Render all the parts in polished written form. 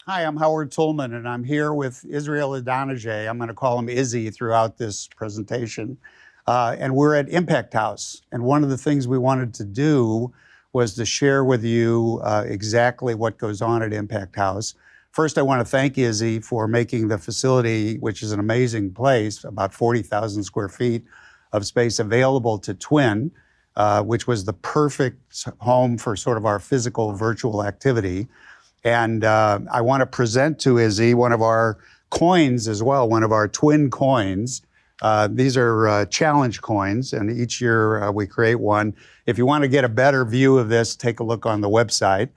Hi, I'm Howard Tullman, and I'm here with Idonije. I'm going to call him Izzy throughout this presentation. And we're at Impact House. And one of the things we wanted to do was to share with you exactly what goes on at Impact House. First, I want to thank Izzy for making the facility, which is an amazing place, about 40,000 square feet of space available to Twin, which was the perfect home for sort of our physical virtual activity. And I want to present to Izzy one of our coins as well, one of our twin coins. These are challenge coins, and each year we create one. If you want to get a better view of this, take a look on the website.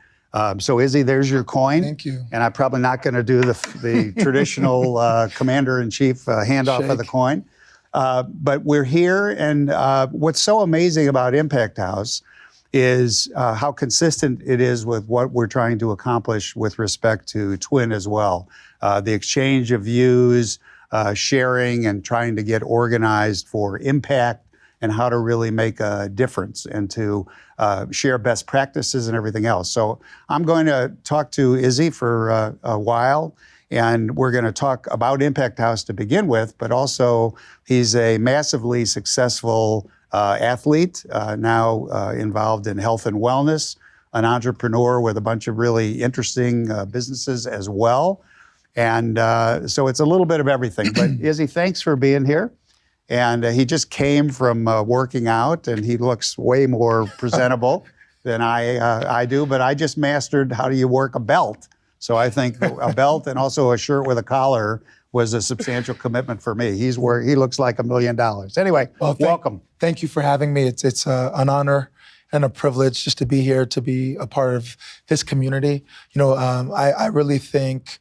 So Izzy, there's your coin. Thank you. And I'm probably not going to do the traditional commander-in-chief handoff of the coin. But we're here, and what's so amazing about Impact House is how consistent it is with what we're trying to accomplish with respect to Twin as well. The exchange of views, sharing, and trying to get organized for impact and how to really make a difference and to share best practices and everything else. So I'm going to talk to Izzy for a while, and we're going to talk about Impact House to begin with, but also he's a massively successful athlete, now involved in health and wellness, an entrepreneur with a bunch of really interesting businesses as well. And so it's a little bit of everything. But Izzy, thanks for being here. And he just came from working out, and he looks way more presentable than I do. But I just mastered how do you work a belt. So I think a belt and also a shirt with a collar was a substantial commitment for me. He looks like $1 million. Anyway, welcome. Thank you for having me. It's an honor and a privilege just to be here, to be a part of this community. You know, I really think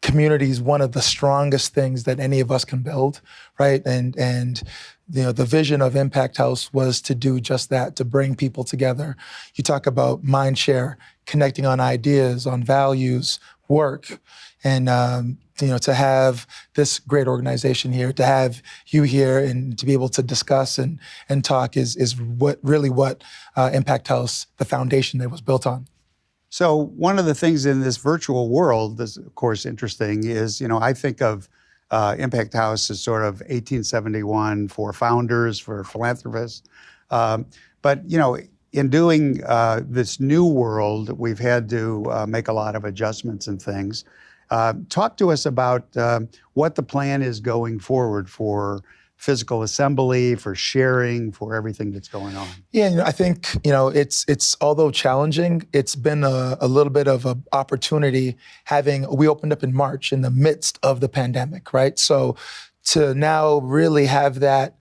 community is one of the strongest things that any of us can build, right? And you know, the vision of Impact House was to do just that, to bring people together. You talk about mind share, connecting on ideas, on values, work, and you know, to have this great organization here, to have you here, and to be able to discuss and talk is what Impact House, the foundation that was built on. So one of the things in this virtual world that's, of course, interesting is, you know, I think of Impact House as sort of 1871 for founders, for philanthropists. But, you know, in doing this new world, we've had to make a lot of adjustments and things. Talk to us about what the plan is going forward for physical assembly, for sharing, for everything that's going on. Yeah, you know, I think, you know, it's although challenging, it's been a little bit of an opportunity we opened up in March in the midst of the pandemic, right? So to now really have that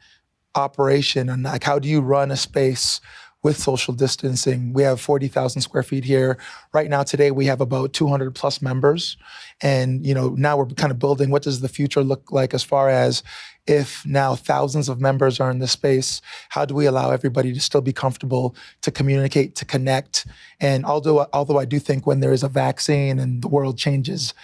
operation, and like, how do you run a space with social distancing? We have 40,000 square feet here. Right now, today, we have about 200 plus members. And, you know, now we're kind of building, what does the future look like as far as if now thousands of members are in this space, how do we allow everybody to still be comfortable, to communicate, to connect? And although I do think when there is a vaccine and the world changes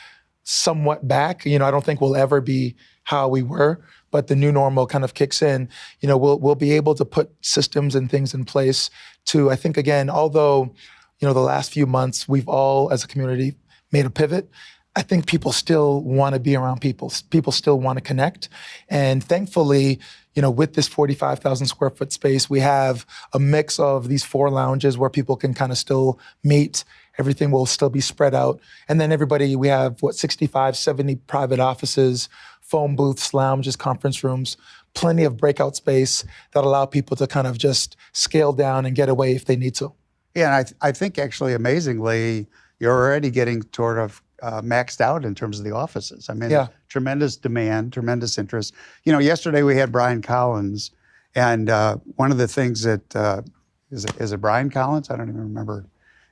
somewhat back, you know, I don't think we'll ever be how we were, but the new normal kind of kicks in. You know, we'll be able to put systems and things in place to, I think, again, although, you know, the last few months we've all as a community made a pivot, I think people still want to be around people. People still want to connect. And thankfully, you know, with this 45,000 square foot space, we have a mix of these 4 lounges where people can kind of still meet. Everything will still be spread out. And then we have 65, 70 private offices, phone booths, lounges, conference rooms, plenty of breakout space that allow people to kind of just scale down and get away if they need to. Yeah, and I think actually amazingly, you're already getting sort of maxed out in terms of the offices. I mean, yeah. Tremendous demand, tremendous interest. You know, yesterday we had Brian Collins, and one of the things that, is it Brian Collins? I don't even remember.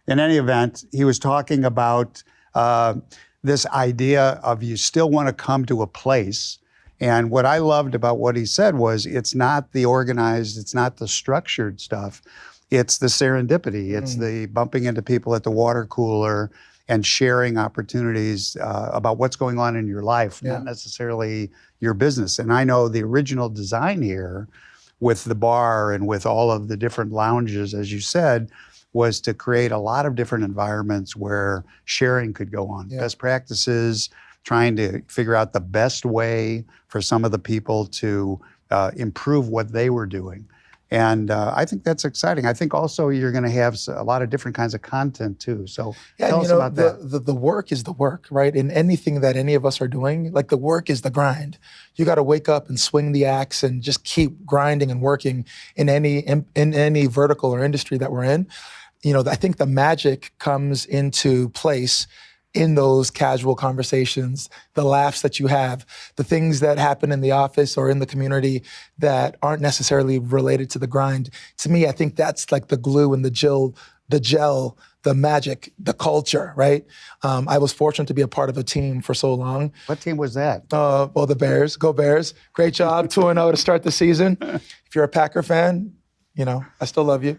In any event, he was talking about this idea of you still want to come to a place. And what I loved about what he said was it's not the organized, it's not the structured stuff, it's the serendipity. It's the bumping into people at the water cooler and sharing opportunities about what's going on in your life, not necessarily your business. And I know the original design here with the bar and with all of the different lounges, as you said, was to create a lot of different environments where sharing could go on. Best practices, trying to figure out the best way for some of the people to improve what they were doing. And I think that's exciting. I think also you're going to have a lot of different kinds of content too. So tell us about that. The work is the work, right? In anything that any of us are doing, like the work is the grind. You got to wake up and swing the axe and just keep grinding and working in any vertical or industry that we're in. I think the magic comes into place in those casual conversations, the laughs that you have, the things that happen in the office or in the community that aren't necessarily related to the grind. To me, I think that's like the glue and the gel, the magic, the culture, right? I was fortunate to be a part of a team for so long. What team was that? Well, the Bears. Go Bears. Great job, 2-0 to start the season. If you're a Packer fan, I still love you.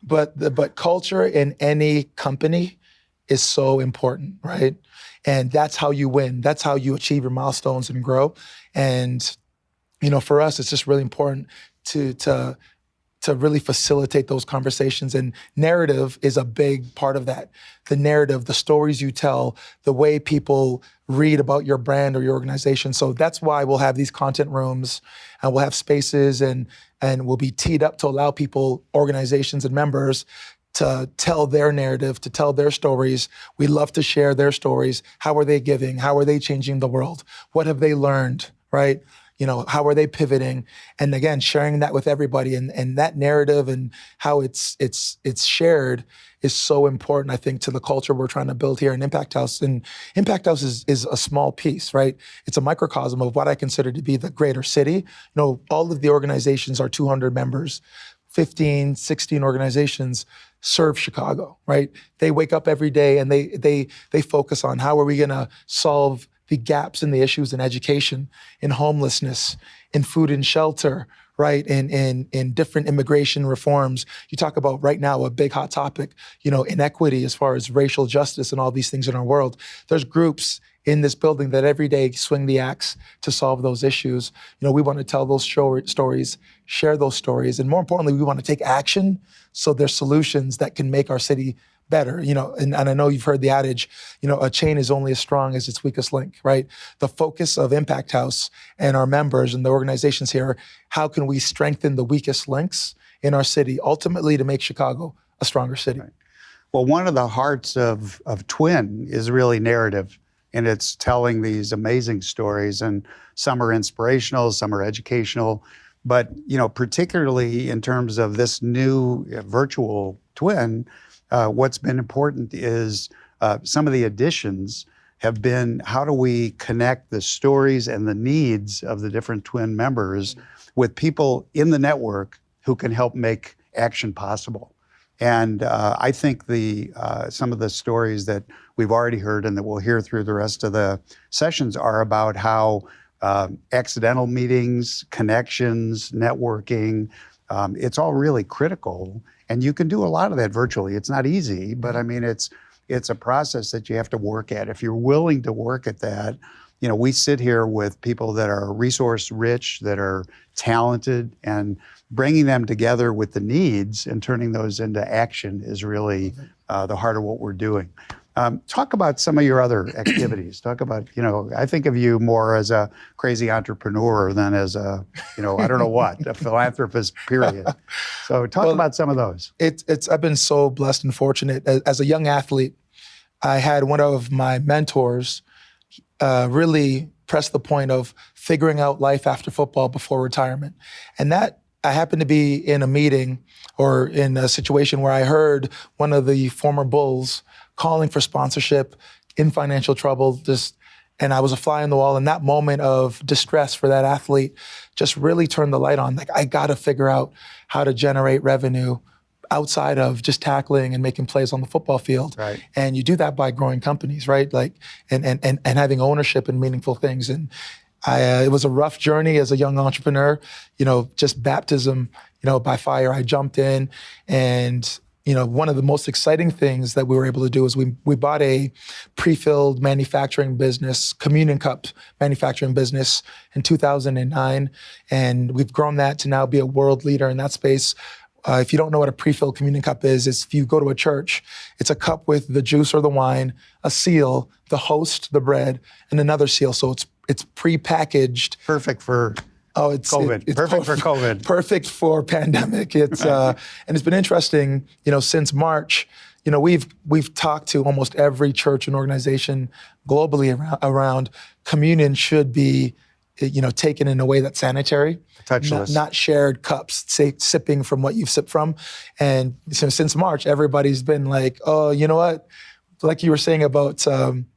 But culture in any company is so important, right? And that's how you win. That's how you achieve your milestones and grow. And, for us, it's just really important to really facilitate those conversations. And narrative is a big part of that. The narrative, the stories you tell, the way people read about your brand or your organization. So that's why we'll have these content rooms and we'll have spaces and we'll be teed up to allow people, organizations and members to tell their narrative, to tell their stories. We love to share their stories. How are they giving? How are they changing the world? What have they learned, right? How are they pivoting? And again, sharing that with everybody and that narrative and how it's shared is so important, I think, to the culture we're trying to build here in Impact House. And Impact House is a small piece, right? It's a microcosm of what I consider to be the greater city. All of the organizations are 200 members, 15, 16 organizations serve Chicago, right? They wake up every day and they focus on how are we gonna solve the gaps and the issues in education, in homelessness, in food and shelter, right? In different immigration reforms. You talk about right now a big hot topic, inequity as far as racial justice and all these things in our world. There's groups in this building that every day swing the axe to solve those issues. We want to tell those stories, share those stories, and more importantly, we want to take action so there's solutions that can make our city better. And I know you've heard the adage, a chain is only as strong as its weakest link, right? The focus of Impact House and our members and the organizations here, how can we strengthen the weakest links in our city, ultimately to make Chicago a stronger city? Right. Well, one of the hearts of Twin is really narrative. And it's telling these amazing stories, and some are inspirational, some are educational. But, particularly in terms of this new virtual Twin, what's been important is some of the additions have been how do we connect the stories and the needs of the different Twin members with people in the network who can help make action possible. And I think some of the stories that we've already heard and that we'll hear through the rest of the sessions are about how accidental meetings, connections, networking, it's all really critical. And you can do a lot of that virtually. It's not easy, but I mean, it's a process that you have to work at. If you're willing to work at that, we sit here with people that are resource rich, that are talented, and bringing them together with the needs and turning those into action is really the heart of what we're doing. Talk about some of your other activities. Talk about, I think of you more as a crazy entrepreneur than as a, I don't know what, a philanthropist, period. So talk about some of those. I've been so blessed and fortunate. As a young athlete, I had one of my mentors really press the point of figuring out life after football before retirement. And that I happened to be in a meeting or in a situation where I heard one of the former Bulls calling for sponsorship, in financial trouble, and I was a fly on the wall. And that moment of distress for that athlete just really turned the light on. Like, I got to figure out how to generate revenue outside of just tackling and making plays on the football field. Right. And you do that by growing companies, right? Like, and having ownership in meaningful things. And it was a rough journey as a young entrepreneur, just baptism, by fire. I jumped in, and one of the most exciting things that we were able to do is we bought a pre-filled manufacturing business, communion cup manufacturing business in 2009. And we've grown that to now be a world leader in that space. If you don't know what a pre-filled communion cup is, it's if you go to a church, it's a cup with the juice or the wine, a seal, the host, the bread, and another seal. So it's pre-packaged. Perfect for it's COVID. it's perfect for COVID. Perfect for pandemic. It's and it's been interesting. Since March, we've talked to almost every church and organization globally around communion should be, taken in a way that's sanitary, touchless, not shared cups, sipping from what you've sipped from. And so since March, everybody's been like, oh, you know what? Like you were saying about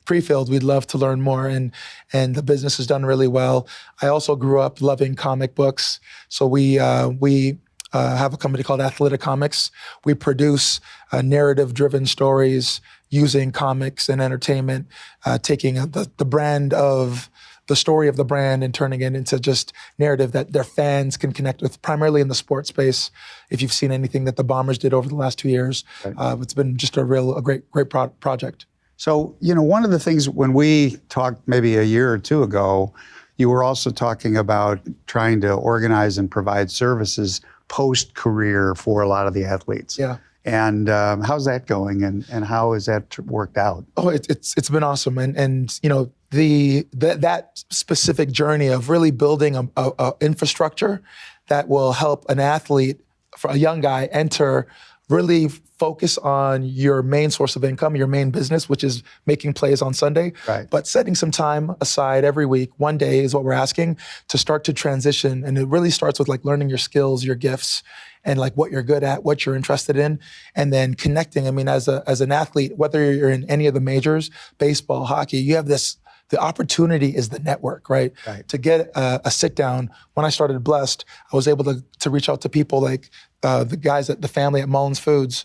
pre-filled, we'd love to learn more, and the business has done really well. I also grew up loving comic books, so we have a company called Athletic Comics. We produce narrative-driven stories using comics and entertainment, taking the brand of the story of the brand and turning it into just narrative that their fans can connect with, primarily in the sports space. If you've seen anything that the Bombers did over the last 2 years, right. It's been just a great project. So, one of the things when we talked maybe a year or two ago, you were also talking about trying to organize and provide services post-career for a lot of the athletes. Yeah. And how's that going, and how has that worked out? Oh, it's been awesome, and that specific journey of really building a infrastructure that will help an athlete, for a young guy, enter, really focus on your main source of income, your main business, which is making plays on Sunday. Right. But setting some time aside every week, one day is what we're asking, to start to transition. And it really starts with learning your skills, your gifts, and what you're good at, what you're interested in, and then connecting. I mean, as an athlete, whether you're in any of the majors, baseball, hockey, you have the opportunity is the network, right? To get a sit down. When I started Blessed, I was able to reach out to people like the guys at the family at Mullins Foods.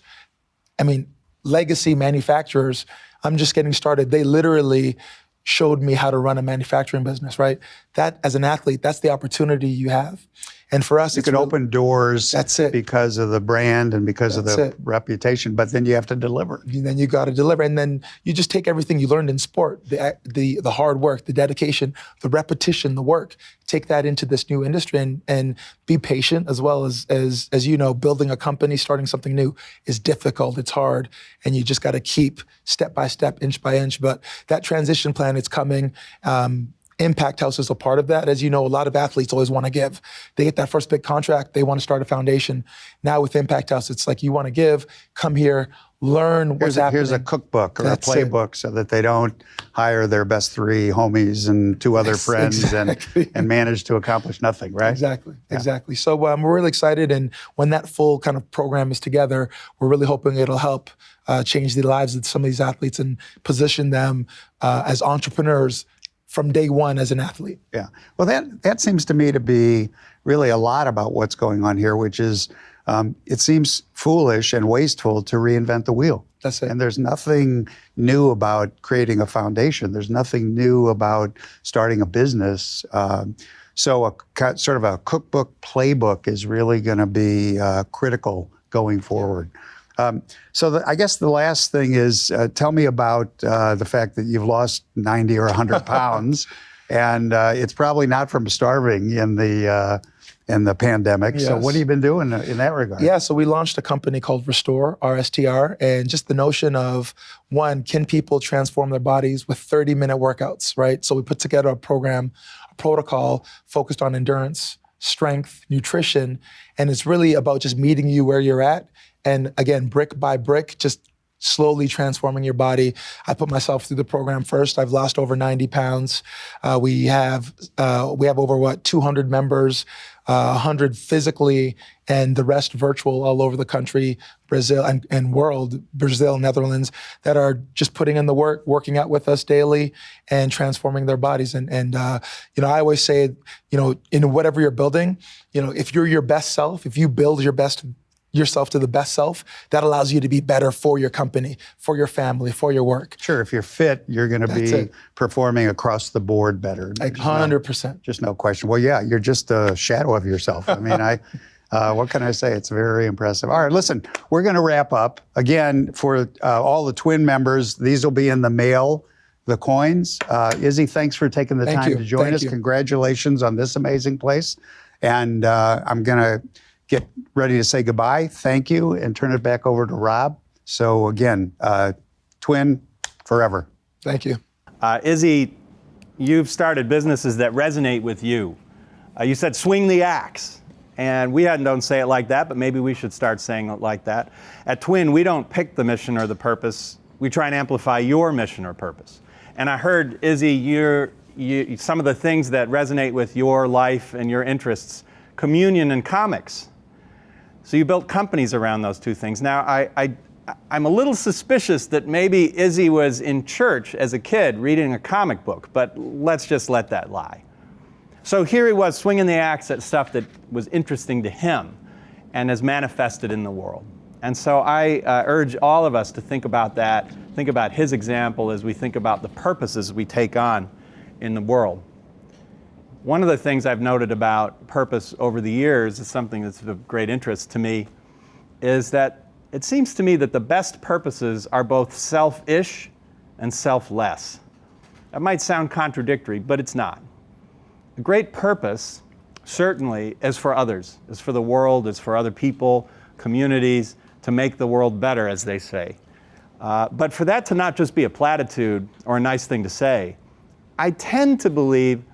I mean, legacy manufacturers. I'm just getting started. They literally showed me how to run a manufacturing business, right? That, as an athlete, that's the opportunity you have. And for us, you can open doors. That's it. Because of the brand and because of the reputation, but then you have to deliver. And then you got to deliver, and then you just take everything you learned in sport, the hard work, the dedication, the repetition, the work. Take that into this new industry and be patient, as well as building a company, starting something new is difficult. It's hard, and you just got to keep step by step, inch by inch. But that transition plan, it's coming. Impact House is a part of that. As you know, a lot of athletes always want to give. They get that first big contract, they want to start a foundation. Now with Impact House, it's like, you want to give, come here, learn what's happening. Here's a cookbook or a playbook so that they don't hire their best 3 homies and 2 other friends and manage to accomplish nothing, right? Exactly. So we're really excited, and when that full kind of program is together, we're really hoping it'll help change the lives of some of these athletes and position them as entrepreneurs from day one as an athlete. Yeah. Well, that seems to me to be really a lot about what's going on here, which is it seems foolish and wasteful to reinvent the wheel. That's it. And there's nothing new about creating a foundation. There's nothing new about starting a business. So sort of a cookbook, playbook is really going to be critical going forward. So I guess the last thing is, tell me about the fact that you've lost 90 or 100 pounds, and it's probably not from starving in the pandemic. Yes. So what have you been doing in that regard? Yeah, so we launched a company called Restore, RSTR, and just the notion of, one, can people transform their bodies with 30-minute workouts, right? So we put together a program, a protocol focused on endurance, strength, nutrition, and it's really about just meeting you where you're at. And again, brick by brick, just slowly transforming your body. I put myself through the program first. I've lost over 90 pounds. We have over 200 members, 100 physically, and the rest virtual all over the country, Brazil and world, Brazil, Netherlands, that are just putting in the work, working out with us daily and transforming their bodies. And I always say, in whatever you're building, if you're your best self, if you build yourself to the best self, that allows you to be better for your company, for your family, for your work. Sure, if you're fit, you're going to be performing across the board better. 100%. Just no question. Well, yeah, you're just a shadow of yourself. I mean, what can I say? It's very impressive. All right, listen, we're going to wrap up. Again, for all the twin members, these will be in the mail, the coins. Izzy, thanks for taking the time to join us. Congratulations on this amazing place. And I'm going to get ready to say goodbye, thank you, and turn it back over to Rob. So again, Twin forever. Thank you. Izzy, you've started businesses that resonate with you. You said swing the axe. And we don't say it like that, but maybe we should start saying it like that. At Twin, we don't pick the mission or the purpose. We try and amplify your mission or purpose. And I heard, Izzy, some of the things that resonate with your life and your interests, communion and comics. So you built companies around those two things. Now, I'm a little suspicious that maybe Izzy was in church as a kid reading a comic book, but let's just let that lie. So here he was swinging the axe at stuff that was interesting to him and has manifested in the world. And so I urge all of us to think about that, think about his example as we think about the purposes we take on in the world. One of the things I've noted about purpose over the years is something that's of great interest to me, is that it seems to me that the best purposes are both selfish and selfless. That might sound contradictory, but it's not. A great purpose certainly is for others, is for the world, is for other people, communities, to make the world better, as they say. But for that to not just be a platitude or a nice thing to say, I tend to believe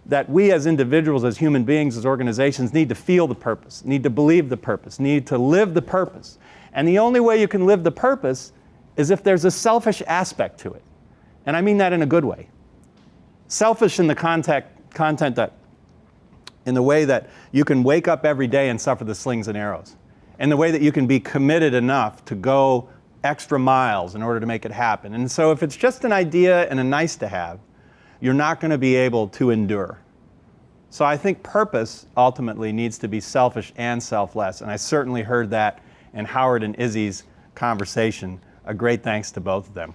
that we as individuals, as human beings, as organizations, need to feel the purpose, need to believe the purpose, need to live the purpose. And the only way you can live the purpose is if there's a selfish aspect to it. And I mean that in a good way. Selfish in the content that, in the way that you can wake up every day and suffer the slings and arrows. In the way that you can be committed enough to go extra miles in order to make it happen. And so if it's just an idea and a nice to have, you're not going to be able to endure. So I think purpose ultimately needs to be selfish and selfless. And I certainly heard that in Howard and Izzy's conversation. A great thanks to both of them.